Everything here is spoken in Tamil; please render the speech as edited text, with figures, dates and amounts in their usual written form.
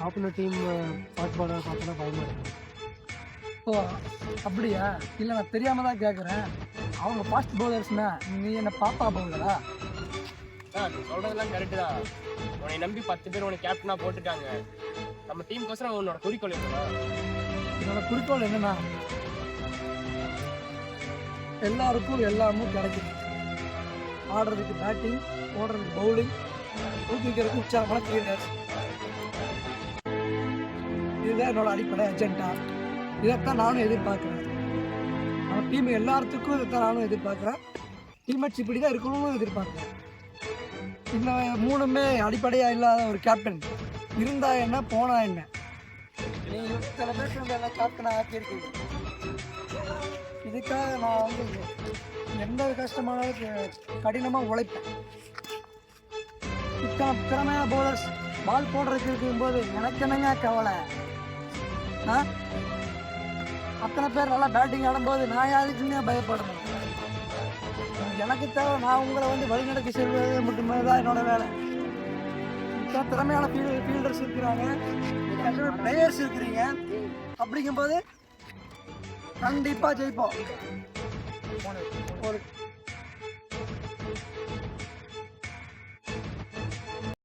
ஆப்போனன்ட் டீம் ஃபாஸ்ட் பாலர் பார்த்தோன்னா பயமாக இருக்கும். ஓ அப்படியா? இல்லை நான் தெரியாமல் தான் கேட்குறேன். அவங்க ஃபாஸ்ட் பவுலர்ஸ்னா நீ என்ன பாப்பா பவுலரா? நீ சொல்கிறதெல்லாம் கரெக்டு தான். உன்னை நம்பி 10 பேர் உனக்கு கேப்டனாக போட்டுருக்காங்க. நம்ம டீமுக்கோசரம் உன்னோட குறிக்கோள் இருக்குதா? என்னோட குறிக்கோள் என்னன்னா எல்லாருக்கும் எல்லாமும் கிடைக்கும். ஆடுறதுக்கு பேட்டிங், ஓடுறதுக்கு பவுலிங், ஊக்குவிக்கிறதுக்கு உற்சாகமான ஃபீல்டர்ஸ். இதுதான் என்னோட அடிப்படை அஜெண்டா. இதைத்தான் நானும் எதிர்பார்க்குறேன். நம்ம டீம் எல்லாத்துக்கும் இதைத்தான் நானும் எதிர்பார்க்குறேன். டீம்மேட்ஸ் இப்படி தான் இருக்கணும்னு எதிர்பார்க்குறேன். இந்த 3மே அடிப்படையாக இல்லாத ஒரு கேப்டன் இருந்தா என்ன போனா என்ன? நீ சில பேர் வந்து என்ன கேப்டனாக ஆக்கியிருக்கீங்க. இதுக்காக நான் வந்து எந்த கஷ்டமானாலும் கடினமாக உழைப்பேன். இத்தனை திறமையான பவுலர்ஸ் பால் போடுறதுக்கு இருக்கும்போது எனக்கு என்னங்க கவலை? அத்தனை பேர் நல்லா பேட்டிங் ஆடும்போது நான் யாருக்குங்க பயப்படணும்? எனக்கு தேவை நான் உங்களை வந்து வழிநடத்தி செல்வது மட்டுமே தான் என்னோட வேலை. இத்தனை திறமையான ஃபீல்டர்ஸ் இருக்கிறாங்க, பிளேயர்ஸ் இருக்கிறீங்க. அப்படிங்கும்போது கண்டிப்பாக ஜெயிப்போம். ஒரு